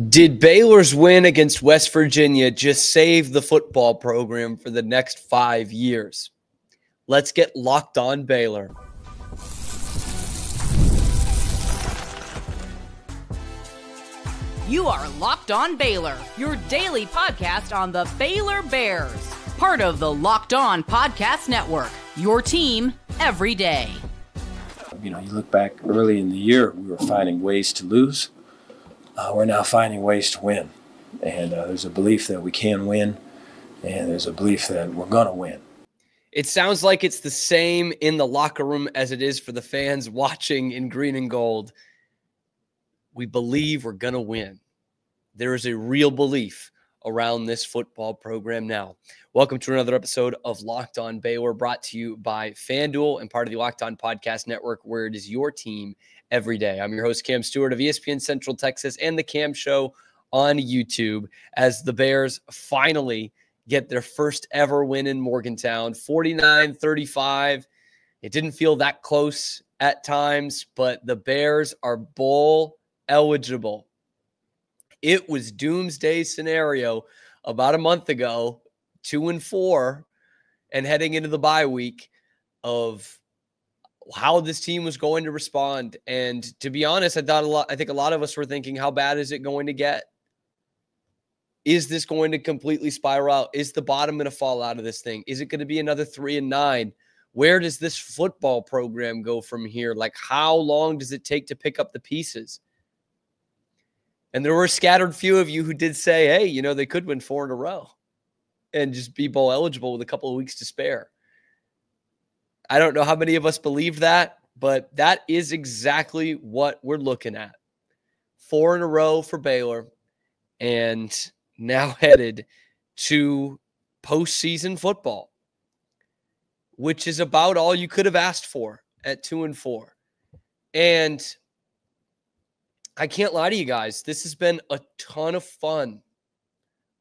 Did Baylor's win against West Virginia just save the football program for the next 5 years? Let's get locked on Baylor. You are Locked On Baylor, your daily podcast on the Baylor Bears. Part of the Locked On Podcast Network, your team every day. You look back early in the year, we were finding ways to lose. We're now finding ways to win. And there's a belief that we can win, and there's a belief that we're going to win. It sounds like it's the same in the locker room as it is for the fans watching in green and gold. We believe we're going to win. There is a real belief around this football program now. Welcome to another episode of Locked On Baylor, brought to you by FanDuel and part of the Locked On Podcast Network, where it is your team every day. I'm your host, Cam Stewart of ESPN Central Texas and The Cam Show on YouTube, as the Bears finally get their first ever win in Morgantown, 49-35. It didn't feel that close at times, but the Bears are bowl eligible. It was doomsday scenario about a month ago, 2-4, and heading into the bye week of how this team was going to respond. And to be honest, I think a lot of us were thinking, how bad is it going to get? Is this going to completely spiral out? Is the bottom going to fall out of this thing? Is it going to be another 3-9? Where does this football program go from here? Like, how long does it take to pick up the pieces? And there were a scattered few of you who did say, hey, they could win 4 in a row and just be bowl eligible with a couple of weeks to spare. I don't know how many of us believe that, but that is exactly what we're looking at. 4 in a row for Baylor, and now headed to postseason football, which is about all you could have asked for at 2-4. And I can't lie to you guys, this has been a ton of fun.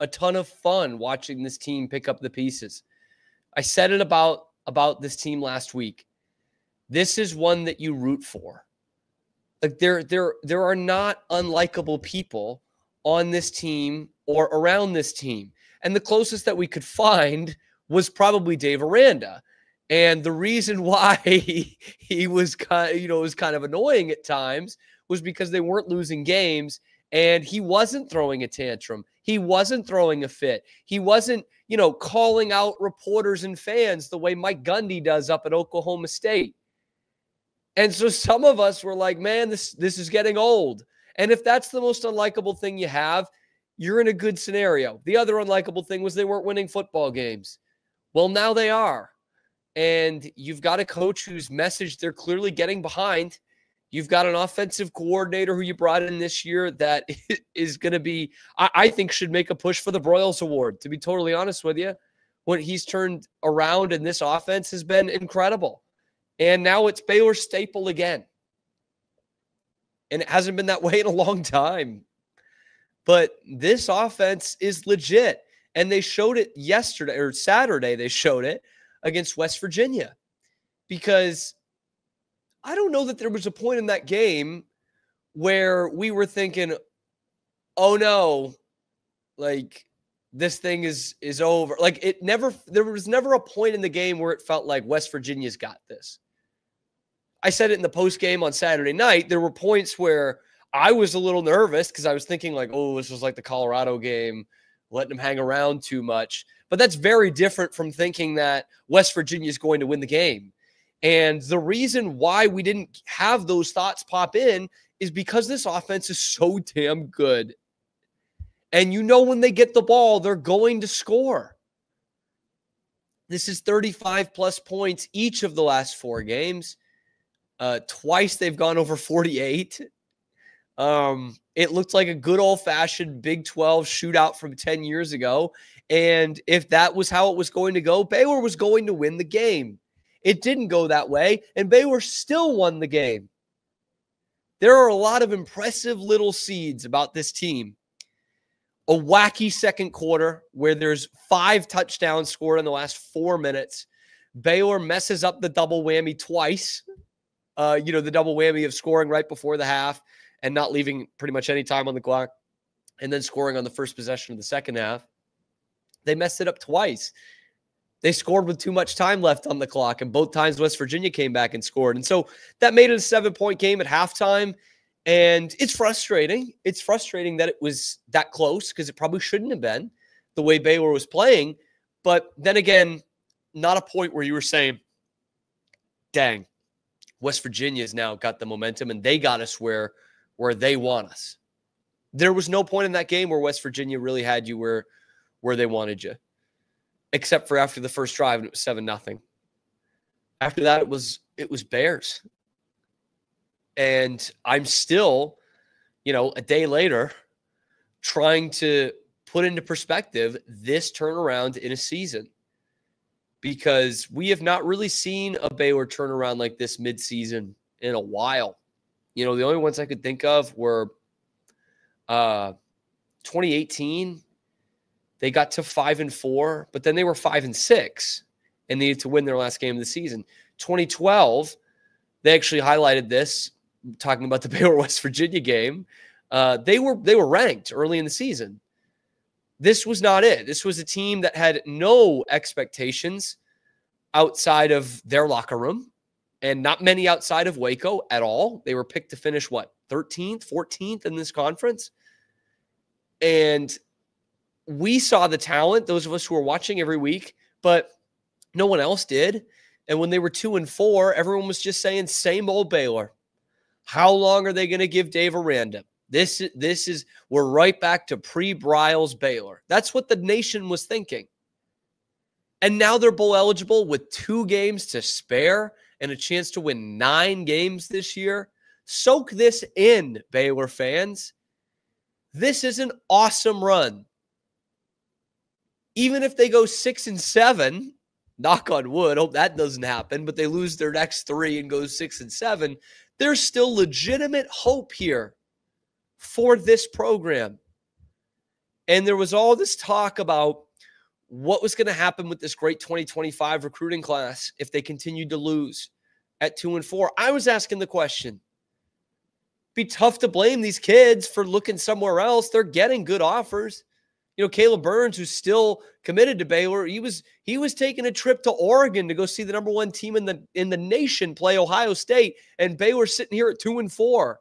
A ton of fun watching this team pick up the pieces. I said it about this team last week. This is one that you root for. Like, there are not unlikable people on this team or around this team. And the closest that we could find was probably Dave Aranda. And the reason why he was was kind of annoying at times was because they weren't losing games, and he wasn't throwing a tantrum. He wasn't throwing a fit. He wasn't, calling out reporters and fans the way Mike Gundy does up at Oklahoma State. And so some of us were like, man, this is getting old. And if that's the most unlikable thing you have, you're in a good scenario. The other unlikable thing was they weren't winning football games. Well, now they are. And you've got a coach whose message they're clearly getting behind. You've got an offensive coordinator who you brought in this year that is going to be, I think, should make a push for the Broyles Award, to be totally honest with you. What he's turned around in this offense has been incredible. And now it's Baylor's staple again. And it hasn't been that way in a long time. But this offense is legit. And they showed it yesterday, or Saturday, they showed it against West Virginia. Because I don't know that there was a point in that game where we were thinking, oh no, like this thing is over. Like there was never a point in the game where it felt like West Virginia's got this. I said it in the post game on Saturday night. There were points where I was a little nervous because I was thinking like, oh, this was like the Colorado game, letting them hang around too much. But that's very different from thinking that West Virginia is going to win the game. And the reason why we didn't have those thoughts pop in is because this offense is so damn good. And when they get the ball, they're going to score. This is 35-plus points each of the last 4 games. Twice they've gone over 48. It looked like a good old-fashioned Big 12 shootout from 10 years ago. And if that was how it was going to go, Baylor was going to win the game. It didn't go that way, and Baylor still won the game. There are a lot of impressive little seeds about this team. A wacky second quarter where there's 5 touchdowns scored in the last 4 minutes. Baylor messes up the double whammy twice. The double whammy of scoring right before the half and not leaving pretty much any time on the clock. and then scoring on the first possession of the second half. They messed it up twice. They scored with too much time left on the clock, and both times West Virginia came back and scored. And so that made it a 7-point game at halftime, and it's frustrating. It's frustrating that it was that close because it probably shouldn't have been the way Baylor was playing. But then again, not a point where you were saying, dang, West Virginia's now got the momentum and they got us where they want us. There was no point in that game where West Virginia really had you where they wanted you, except for after the first drive, and it was 7-0. After that, it was Bears. And I'm still, a day later, trying to put into perspective this turnaround in a season, because we have not really seen a Baylor turnaround like this midseason in a while. The only ones I could think of were 2018. They got to 5-4, but then they were 5-6 and needed to win their last game of the season. 2012, they actually highlighted this, talking about the Baylor West Virginia game. They were ranked early in the season. This was not it. This was a team that had no expectations outside of their locker room, and not many outside of Waco at all. They were picked to finish, 13th, 14th in this conference. And we saw the talent, those of us who were watching every week, but no one else did. And when they were 2-4, everyone was just saying, same old Baylor. How long are they going to give Dave Aranda? We're right back to pre-Briles Baylor. That's what the nation was thinking. And now they're bowl eligible with 2 games to spare and a chance to win 9 games this year. Soak this in, Baylor fans. This is an awesome run. Even if they go 6-7, knock on wood, hope that doesn't happen, but they lose their next 3 and go 6-7, there's still legitimate hope here for this program. And there was all this talk about what was going to happen with this great 2025 recruiting class if they continued to lose at 2-4. I was asking the question. Be tough to blame these kids for looking somewhere else. They're getting good offers. Caleb Burns, who's still committed to Baylor, he was taking a trip to Oregon to go see the number 1 team in the nation play Ohio State, and Baylor's sitting here at 2-4.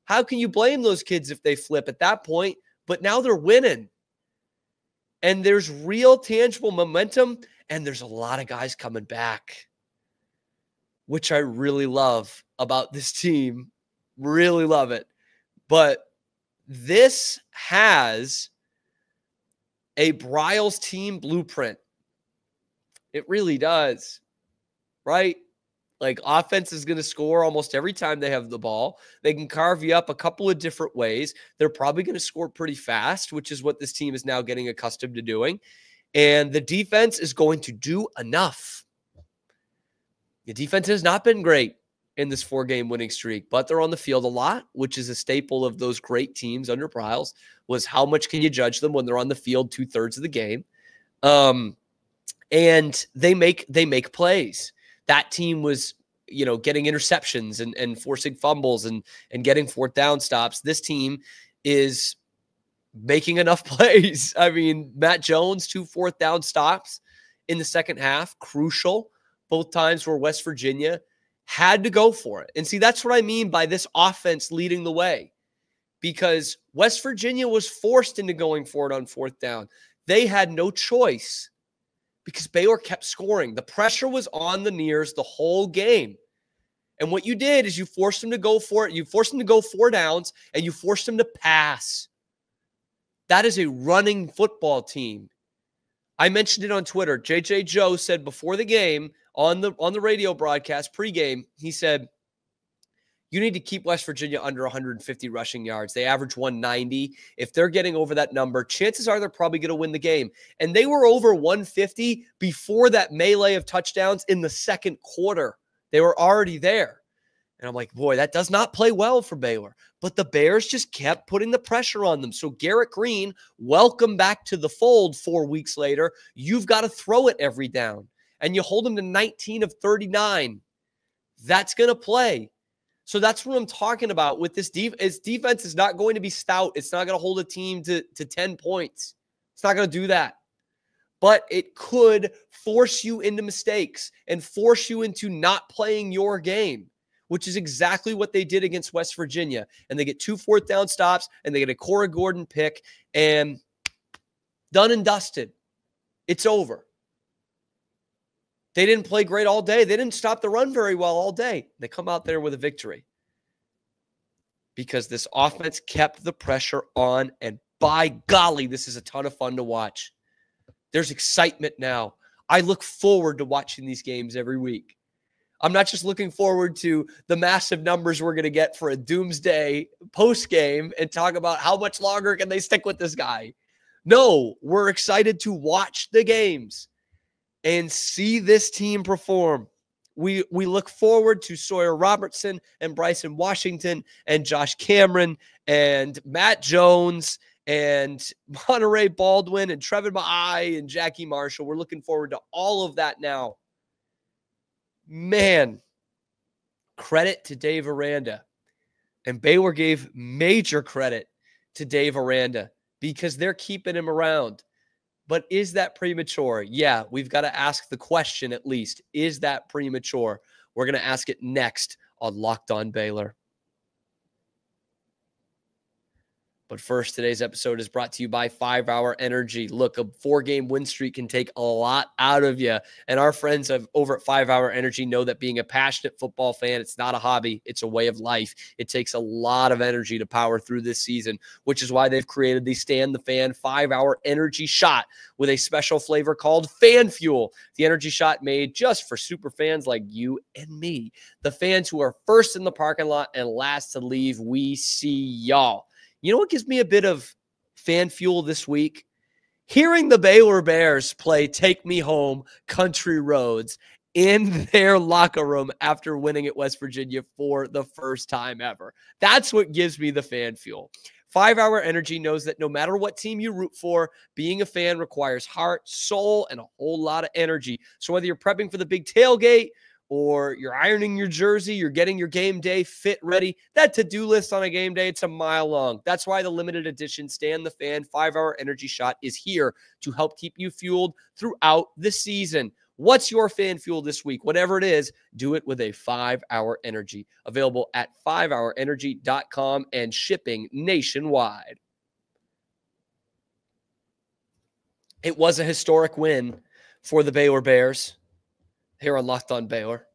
How can you blame those kids if they flip at that point? But now they're winning. And there's real tangible momentum, and there's a lot of guys coming back, which I really love about this team. Really love it. But this has a Briles team blueprint. It really does, right? Like, offense is going to score almost every time they have the ball. They can carve you up a couple of different ways. They're probably going to score pretty fast, which is what this team is now getting accustomed to doing. And the defense is going to do enough. The defense has not been great in this 4-game winning streak, but they're on the field a lot, which is a staple of those great teams under Briles, was how much can you judge them when they're on the field 2/3 of the game. And they make plays. That team was, getting interceptions and forcing fumbles and getting 4th down stops. This team is making enough plays. I mean, Matt Jones, 2 4th down stops in the second half, crucial. Both times where West Virginia had to go for it. And see, that's what I mean by this offense leading the way, because West Virginia was forced into going for it on 4th down. They had no choice because Baylor kept scoring. The pressure was on the Nears the whole game. And what you did is you forced them to go for it. You forced them to go 4 downs, and you forced them to pass. That is a running football team. I mentioned it on Twitter. JJ Joe said before the game on the radio broadcast pregame, he said, you need to keep West Virginia under 150 rushing yards. They average 190. If they're getting over that number, chances are they're probably going to win the game. And they were over 150 before that melee of touchdowns in the second quarter. They were already there. And I'm like, boy, that does not play well for Baylor. But the Bears just kept putting the pressure on them. So Garrett Green, welcome back to the fold 4 weeks later. You've got to throw it every down. And you hold them to 19 of 39. That's going to play. So that's what I'm talking about with this defense. Defense is not going to be stout. It's not going to hold a team to 10 points. It's not going to do that. But it could force you into mistakes and force you into not playing your game, which is exactly what they did against West Virginia. And they get 2 fourth down stops, and they get a Corey Gordon pick, and done and dusted. It's over. They didn't play great all day. They didn't stop the run very well all day. They come out there with a victory because this offense kept the pressure on, and by golly, this is a ton of fun to watch. There's excitement now. I look forward to watching these games every week. I'm not just looking forward to the massive numbers we're going to get for a doomsday post game and talk about how much longer can they stick with this guy. No, we're excited to watch the games and see this team perform. We look forward to Sawyer Robertson and Bryson Washington and Josh Cameron and Matt Jones and Monterey Baldwin and Trevin Ma'ai and Jackie Marshall. We're looking forward to all of that now. Man, credit to Dave Aranda. And Baylor gave major credit to Dave Aranda because they're keeping him around. But is that premature? Yeah, we've got to ask the question at least. Is that premature? We're going to ask it next on Locked On Baylor. But first, today's episode is brought to you by 5 Hour Energy. Look, a 4-game win streak can take a lot out of you. And our friends over at 5 Hour Energy know that being a passionate football fan, it's not a hobby, it's a way of life. It takes a lot of energy to power through this season, which is why they've created the Stand the Fan 5 Hour Energy Shot with a special flavor called Fan Fuel. The energy shot made just for super fans like you and me. The fans who are first in the parking lot and last to leave. We see y'all. You know what gives me a bit of fan fuel this week? Hearing the Baylor Bears play Take Me Home Country Roads in their locker room after winning at West Virginia for the first time ever. That's what gives me the fan fuel. 5 Hour Energy knows that no matter what team you root for, being a fan requires heart, soul, and a whole lot of energy. So whether you're prepping for the big tailgate, or you're ironing your jersey, you're getting your game day fit ready, that to-do list on a game day, it's a mile long. That's why the limited edition Stand the Fan 5 Hour Energy Shot is here to help keep you fueled throughout the season. What's your fan fuel this week? Whatever it is, do it with a 5 Hour Energy. Available at 5hourenergy.com and shipping nationwide. It was a historic win for the Baylor Bears. Here on Locked On Baylor.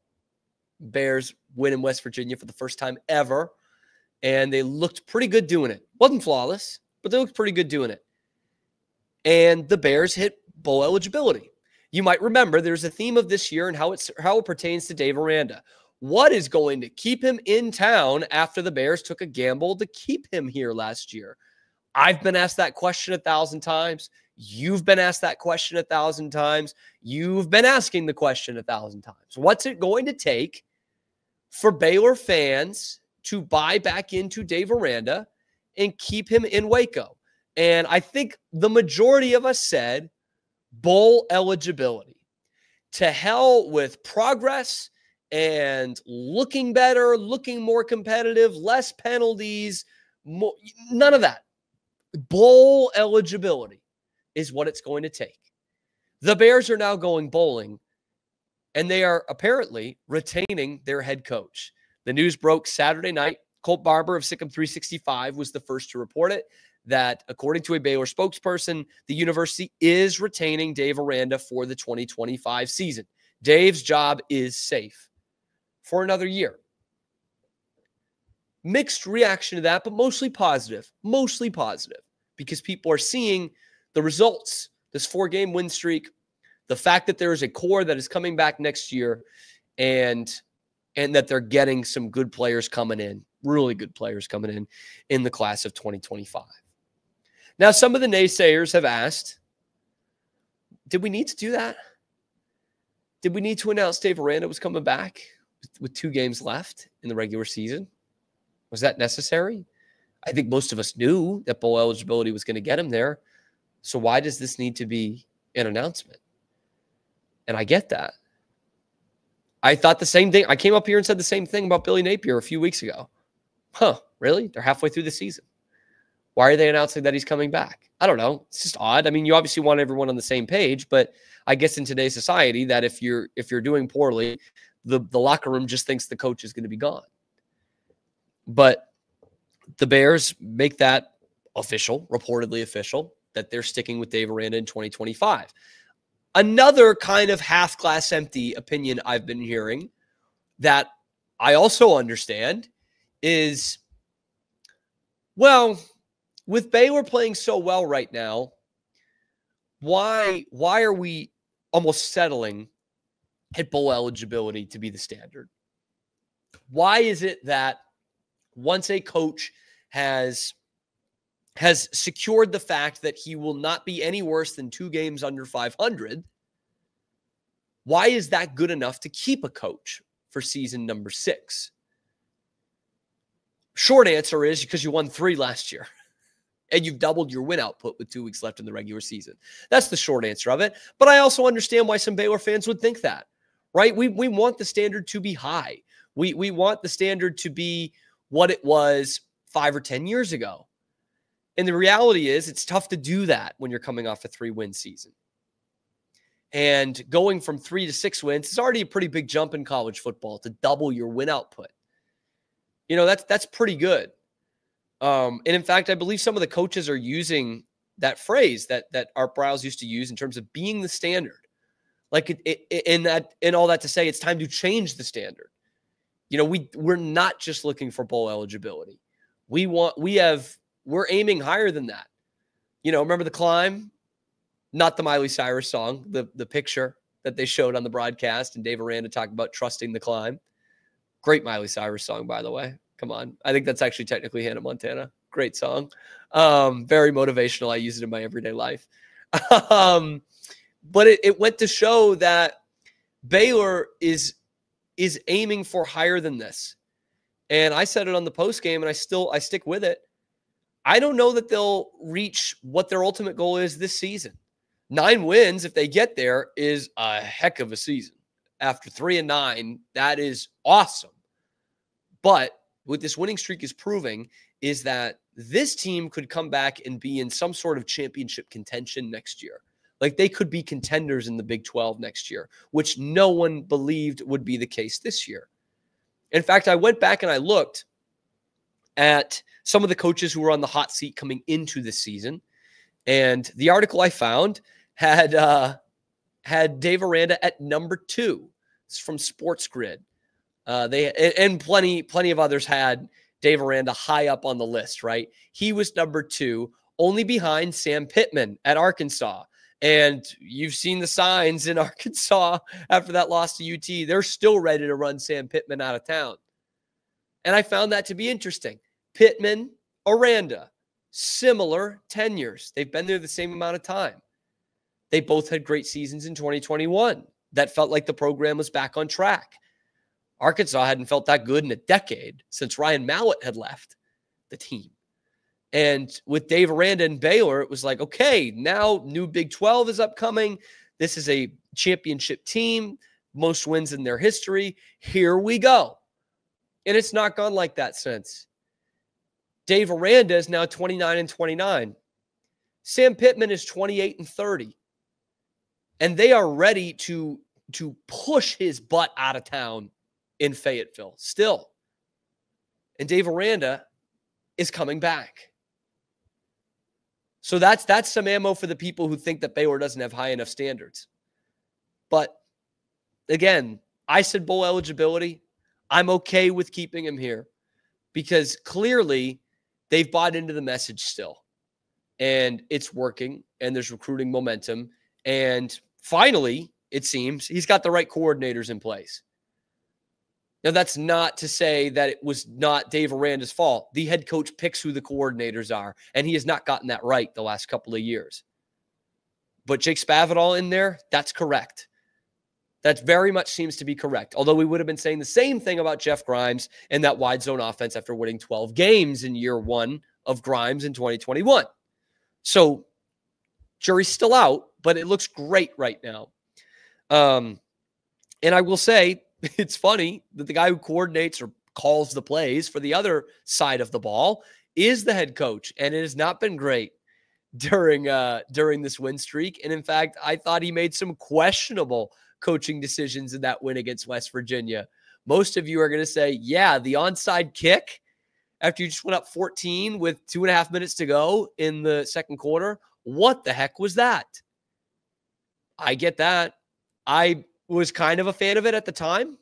Bears win in West Virginia for the first time ever, and they looked pretty good doing it. Wasn't flawless, but they looked pretty good doing it. And the Bears hit bowl eligibility. You might remember there's a theme of this year and how it pertains to Dave Aranda. What is going to keep him in town after the Bears took a gamble to keep him here last year? I've been asked that question 1,000 times. You've been asked that question 1,000 times. You've been asking the question 1,000 times. What's it going to take for Baylor fans to buy back into Dave Aranda and keep him in Waco? And I think the majority of us said bowl eligibility. To hell with progress and looking better, looking more competitive, less penalties, none of that. Bowl eligibility is what it's going to take. The Bears are now going bowling, and they are apparently retaining their head coach. The news broke Saturday night. Colt Barber of Sikkim 365 was the first to report it, that according to a Baylor spokesperson, the university is retaining Dave Aranda for the 2025 season. Dave's job is safe for another year. Mixed reaction to that, but mostly positive, because people are seeing the results, this 4-game win streak, the fact that there is a core that is coming back next year, and that they're getting some good players coming in, really good players coming in the class of 2025. Now, some of the naysayers have asked, did we need to do that? Did we need to announce Dave Aranda was coming back with 2 games left in the regular season? Was that necessary? I think most of us knew that bowl eligibility was going to get him there. So why does this need to be an announcement? And I get that. I thought the same thing. I came up here and said the same thing about Billy Napier a few weeks ago. Really? They're halfway through the season. Why are they announcing that he's coming back? I don't know. It's just odd. I mean, you obviously want everyone on the same page, but I guess in today's society that if you're doing poorly, the locker room just thinks the coach is going to be gone. But the Bears make that official, reportedly official, that they're sticking with Dave Aranda in 2025. Another kind of half glass empty opinion I've been hearing that I also understand is, well, with Baylor playing so well right now, why are we almost settling at bowl eligibility to be the standard? Why is it that once a coach has secured the fact that he will not be any worse than 2 games under 500, why is that good enough to keep a coach for season number 6? Short answer is because you won 3 last year and you've doubled your win output with 2 weeks left in the regular season. That's the short answer of it. But I also understand why some Baylor fans would think that, right? We want the standard to be high. We want the standard to be what it was 5 or 10 years ago. And the reality is it's tough to do that when you're coming off a 3-win season. And going from 3 to 6 wins is already a pretty big jump in college football to double your win output. You know, that's pretty good. And in fact, I believe some of the coaches are using that phrase that Art Briles used to use in terms of being the standard. Like and all that to say, it's time to change the standard. You know, we're not just looking for bowl eligibility. We're aiming higher than that. You know, remember The Climb? Not the Miley Cyrus song, the picture that they showed on the broadcast, and Dave Aranda talked about trusting the climb. Great Miley Cyrus song, by the way. Come on. I think that's actually technically Hannah Montana. Great song. Very motivational. I use it in my everyday life. But it went to show that Baylor is aiming for higher than this. And I said it on the post game, and I stick with it. I don't know that they'll reach what their ultimate goal is this season. 9 wins, if they get there, is a heck of a season. After 3-9, that is awesome. But what this winning streak is proving is that this team could come back and be in some sort of championship contention next year. Like they could be contenders in the Big 12 next year, which no one believed would be the case this year. In fact, I went back and I looked at some of the coaches who were on the hot seat coming into this season. And the article I found had Dave Aranda at number 2. It's from Sports Grid. And plenty of others had Dave Aranda high up on the list, right? He was number 2, only behind Sam Pittman at Arkansas. And you've seen the signs in Arkansas after that loss to UT. They're still ready to run Sam Pittman out of town. And I found that to be interesting. Pittman, Aranda, similar tenures. They've been there the same amount of time. They both had great seasons in 2021. That felt like the program was back on track. Arkansas hadn't felt that good in a decade since Ryan Mallett had left the team. And with Dave Aranda and Baylor, it was like, okay, now new Big 12 is upcoming. This is a championship team, most wins in their history. Here we go. And it's not gone like that since. Dave Aranda is now 29-29. Sam Pittman is 28-30. And they are ready to push his butt out of town in Fayetteville still. And Dave Aranda is coming back. So that's some ammo for the people who think that Baylor doesn't have high enough standards. But again, I said bowl eligibility. I'm okay with keeping him here because clearly they've bought into the message still. And it's working, and there's recruiting momentum. And finally, it seems, he's got the right coordinators in place. Now, that's not to say that it was not Dave Aranda's fault. The head coach picks who the coordinators are, and he has not gotten that right the last couple of years. But Jake Spavital in there, that's correct. That very much seems to be correct. Although we would have been saying the same thing about Jeff Grimes and that wide zone offense after winning 12 games in year 1 of Grimes in 2021. So, jury's still out, but it looks great right now. And I will say, it's funny that the guy who coordinates or calls the plays for the other side of the ball is the head coach, and it has not been great during this win streak. And in fact, I thought he made some questionable coaching decisions in that win against West Virginia. Most of you are going to say, yeah, the onside kick after you just went up 14 with 2.5 minutes to go in the second quarter. What the heck was that? I get that. I was kind of a fan of it at the time,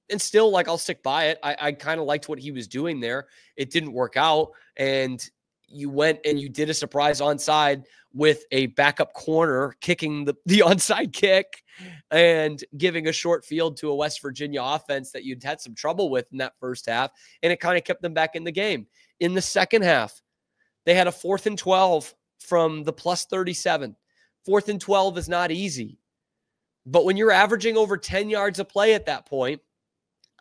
and still, like, I'll stick by it. I kind of liked what he was doing there. It didn't work out, and you went and you did a surprise onside with a backup corner kicking the onside kick and giving a short field to a West Virginia offense that you'd had some trouble with in that first half, and it kind of kept them back in the game. In the second half, they had a 4th and 12 from the plus 37. 4th and 12 is not easy. But when you're averaging over 10 yards a play at that point,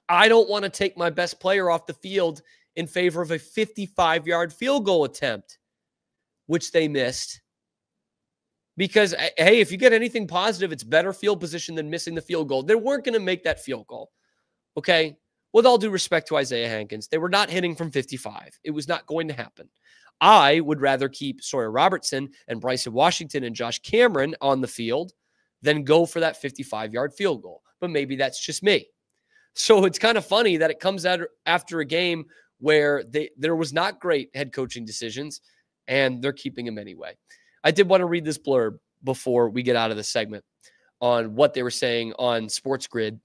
I don't want to take my best player off the field in favor of a 55-yard field goal attempt, which they missed. Because, hey, if you get anything positive, it's better field position than missing the field goal. They weren't going to make that field goal, okay? With all due respect to Isaiah Hankins, they were not hitting from 55. It was not going to happen. I would rather keep Sawyer Robertson and Bryson Washington and Josh Cameron on the field than go for that 55-yard field goal. But maybe that's just me. So it's kind of funny that it comes out after a game where there was not great head coaching decisions, and they're keeping him anyway. I did want to read this blurb before we get out of the segment on what they were saying on Sports Grid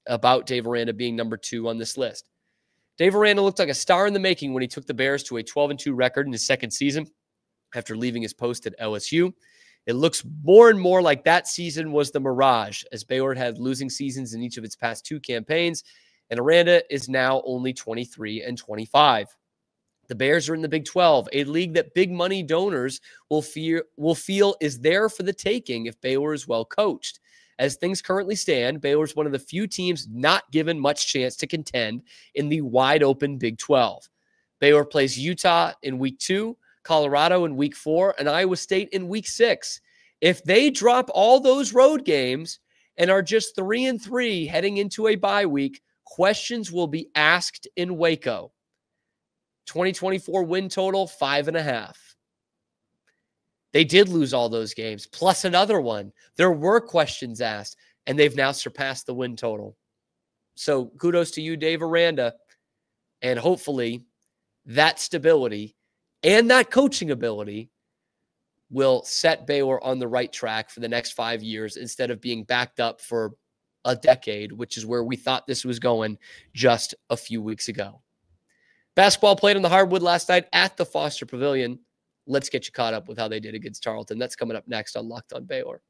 about Dave Aranda being number 2 on this list. Dave Aranda looked like a star in the making when he took the Bears to a 12-2 record in his second season after leaving his post at LSU. It looks more and more like that season was the mirage, as Baylor had losing seasons in each of its past 2 campaigns, and Aranda is now only 23 and 25. The Bears are in the Big 12, a league that big money donors will feel is there for the taking if Baylor is well coached. As things currently stand, Baylor is one of the few teams not given much chance to contend in the wide-open Big 12. Baylor plays Utah in Week 2, Colorado in Week 4, and Iowa State in Week 6. If they drop all those road games and are just 3-3 heading into a bye week, questions will be asked in Waco. 2024 win total, 5.5. They did lose all those games, plus another one. There were questions asked, and they've now surpassed the win total. So kudos to you, Dave Aranda, and hopefully that stability and that coaching ability will set Baylor on the right track for the next 5 years instead of being backed up for a decade, which is where we thought this was going just a few weeks ago. Basketball played on the hardwood last night at the Foster Pavilion. Let's get you caught up with how they did against Tarleton. That's coming up next on Locked on Baylor.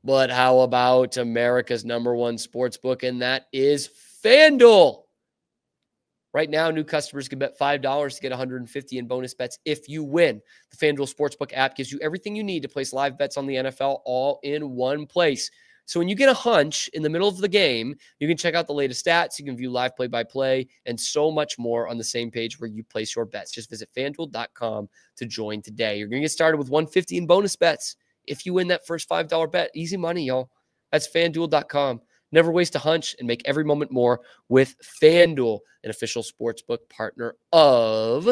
But how about America's #1 sportsbook, and that is FanDuel. Right now, new customers can bet $5 to get $150 in bonus bets if you win. The FanDuel Sportsbook app gives you everything you need to place live bets on the NFL all in one place. So when you get a hunch in the middle of the game, you can check out the latest stats, you can view live play-by-play, and so much more on the same page where you place your bets. Just visit FanDuel.com to join today. You're going to get started with $150 in bonus bets if you win that first $5 bet. Easy money, y'all. That's FanDuel.com. Never waste a hunch and make every moment more with FanDuel, an official sportsbook partner of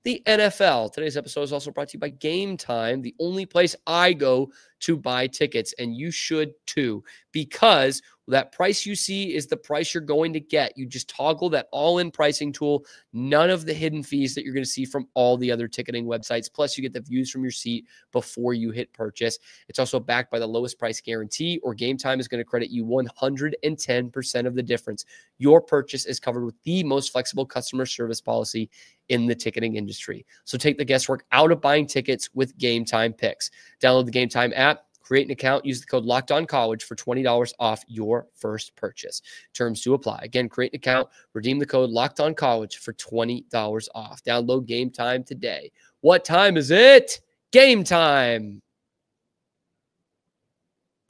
the NFL. Today's episode is also brought to you by Gametime, the only place I go to buy tickets, and you should too, because that price you see is the price you're going to get. You just toggle that all-in pricing tool, none of the hidden fees that you're going to see from all the other ticketing websites. Plus, you get the views from your seat before you hit purchase. It's also backed by the lowest price guarantee, or Gametime is going to credit you 110% of the difference. Your purchase is covered with the most flexible customer service policy in the ticketing industry. So take the guesswork out of buying tickets with Gametime picks. Download the Gametime app, create an account, use the code LOCKEDONCollege for $20 off your first purchase. Terms do apply. Again, create an account, redeem the code LOCKEDONCollege for $20 off. Download Gametime today. What time is it? Game time.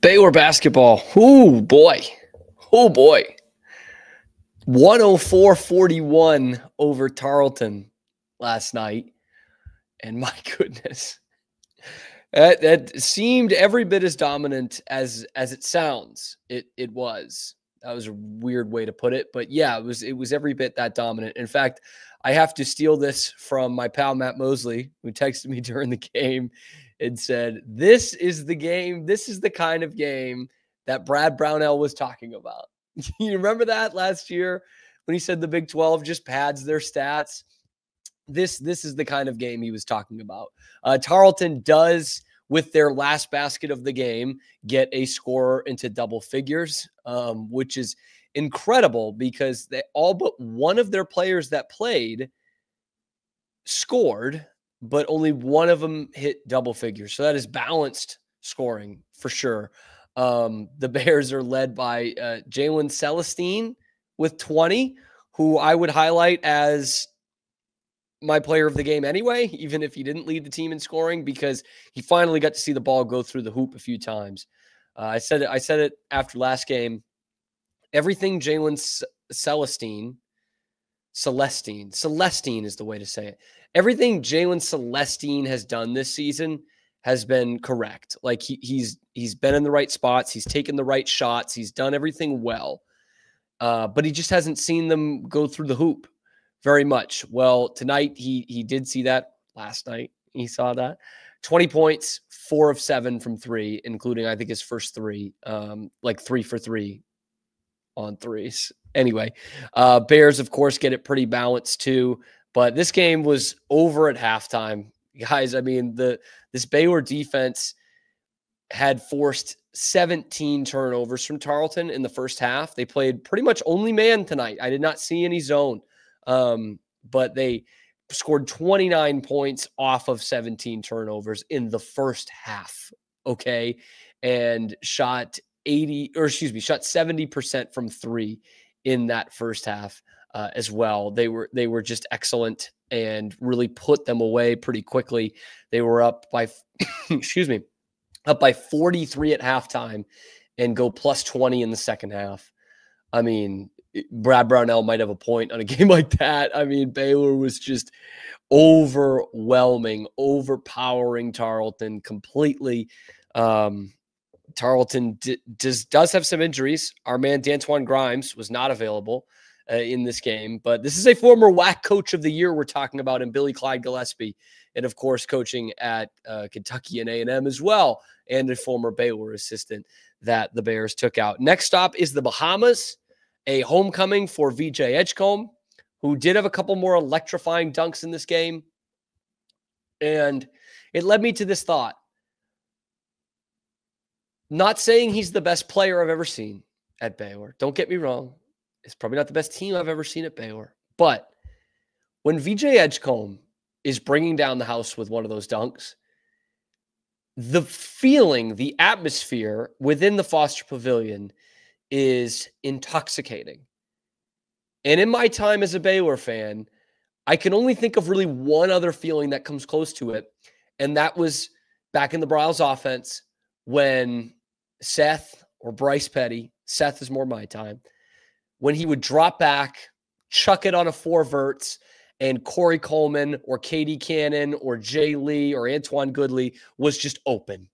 Baylor basketball. Oh, boy. Oh, boy. 104-41 over Tarleton last night. And my goodness. That seemed every bit as dominant as it sounds. It was. That was a weird way to put it, but yeah, it was every bit that dominant. In fact, I have to steal this from my pal Matt Mosley, who texted me during the game and said, "This is the game. This is the kind of game that Brad Brownell was talking about." You remember that last year when he said the Big 12 just pads their stats? This is the kind of game he was talking about. Tarleton does, with their last basket of the game, get a score into double figures, which is incredible because they all but one of their players that played scored, but only one of them hit double figures. So that is balanced scoring for sure. The Bears are led by Jalen Celestine with 20, who I would highlight as my player of the game anyway, even if he didn't lead the team in scoring, because he finally got to see the ball go through the hoop a few times. I said it after last game. Everything Jalen Celestine is the way to say it. Everything Jalen Celestine has done this season has been correct. Like he's been in the right spots. He's taken the right shots. He's done everything well. But he just hasn't seen them go through the hoop very much. Well, tonight he did see that. Last night he saw that. 20 points, 4 of 7 from 3, including I think his first 3, like 3 for 3 on threes. Anyway, Bears of course get it pretty balanced too. But this game was over at halftime, guys. I mean, this Baylor defense had forced 17 turnovers from Tarleton in the first half. They played pretty much only man tonight. I did not see any zone. But they scored 29 points off of 17 turnovers in the first half. Okay. And shot 70% from 3 in that first half, as well. They were just excellent and really put them away pretty quickly. They were up by, up by 43 at halftime and go plus 20 in the second half. I mean, Brad Brownell might have a point on a game like that. I mean, Baylor was just overwhelming, overpowering Tarleton completely. Tarleton does have some injuries. Our man D'Antoine Grimes was not available in this game, but this is a former WAC Coach of the Year we're talking about in Billy Clyde Gillespie, and of course coaching at Kentucky and A&M as well, and a former Baylor assistant that the Bears took out. Next stop is the Bahamas, a homecoming for VJ Edgecombe, who did have a couple more electrifying dunks in this game. And it led me to this thought. Not saying he's the best player I've ever seen at Baylor. Don't get me wrong. It's probably not the best team I've ever seen at Baylor. But when VJ Edgecombe is bringing down the house with one of those dunks, the feeling, the atmosphere within the Foster Pavilion is intoxicating. And in my time as a Baylor fan, I can only think of really one other feeling that comes close to it. And that was back in the Bryles offense when Seth or Bryce Petty, Seth is more my time, when he would drop back, chuck it on a 4 verts, and Corey Coleman or Katie Cannon or Jay Lee or Antoine Goodley was just open.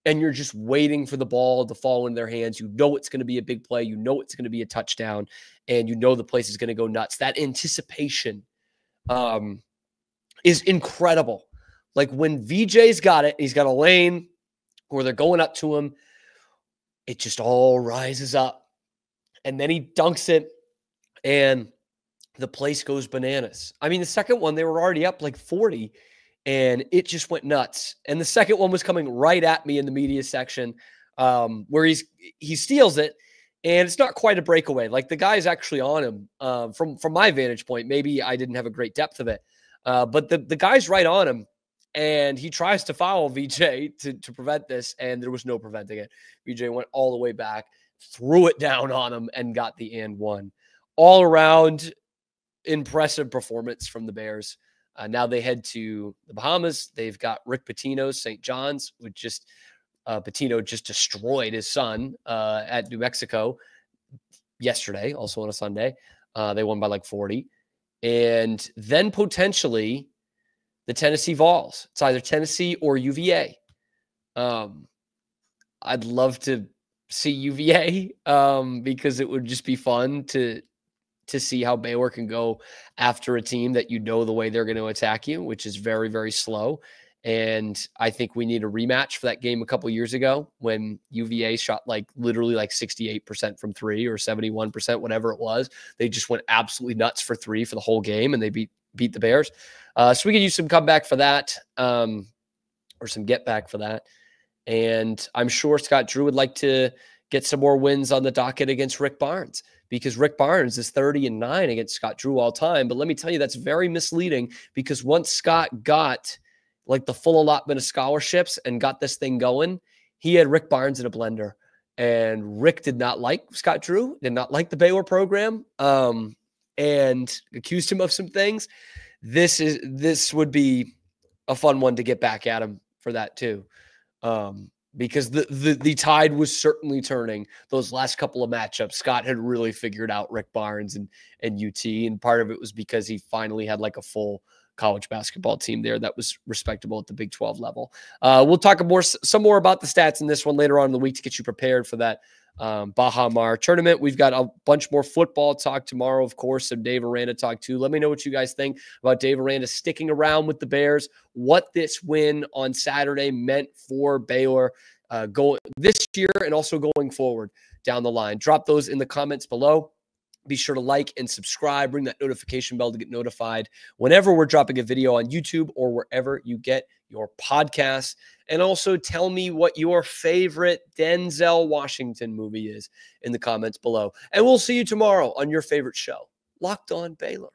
And you're just waiting for the ball to fall in their hands. You know it's going to be a big play. You know it's going to be a touchdown. And you know the place is going to go nuts. That anticipation is incredible. Like when VJ's got it, he's got a lane where they're going up to him, it just all rises up. And then he dunks it, and the place goes bananas. I mean, the second one, they were already up like 40, and it just went nuts. And the second one was coming right at me in the media section, where he steals it, and it's not quite a breakaway. Like the guy's actually on him from my vantage point. Maybe I didn't have a great depth of it, but the guy's right on him, and he tries to foul VJ to prevent this, and there was no preventing it. VJ went all the way back, threw it down on him, and got the and one. All around, impressive performance from the Bears. Now they head to the Bahamas. They've got Rick Pitino's St. John's, which just Pitino just destroyed his son at New Mexico yesterday, also on a Sunday. They won by like 40. And then potentially the Tennessee Vols. It's either Tennessee or UVA. I'd love to see UVA because it would just be fun to see how Baylor can go after a team that the way they're going to attack you, which is very, very slow. And I think we need a rematch for that game a couple years ago when UVA shot literally 68% from three or 71%, whatever it was. They just went absolutely nuts for three for the whole game, and they beat the Bears. So we could use some comeback for that, or some get back for that. And I'm sure Scott Drew would like to get some more wins on the docket against Rick Barnes, because Rick Barnes is 30-9 against Scott Drew all time. But let me tell you, that's very misleading, because once Scott got the full allotment of scholarships and got this thing going, he had Rick Barnes in a blender. And Rick did not like Scott Drew, did not like the Baylor program, and accused him of some things. This would be a fun one to get back at him for that too. Because the tide was certainly turning those last couple of matchups. Scott had really figured out Rick Barnes and UT, and part of it was because he finally had a full college basketball team there that was respectable at the Big 12 level. We'll talk some more about the stats in this one later on in the week to get you prepared for that Baha Mar tournament. We've got a bunch more football talk tomorrow, of course, some Dave Aranda talk too. Let me know what you guys think about Dave Aranda sticking around with the Bears, what this win on Saturday meant for Baylor going this year and also going forward down the line. Drop those in the comments below. Be sure to like and subscribe. Ring that notification bell to get notified whenever we're dropping a video on YouTube or wherever you get your podcasts. And also tell me what your favorite Denzel Washington movie is in the comments below. And we'll see you tomorrow on your favorite show, Locked On Baylor.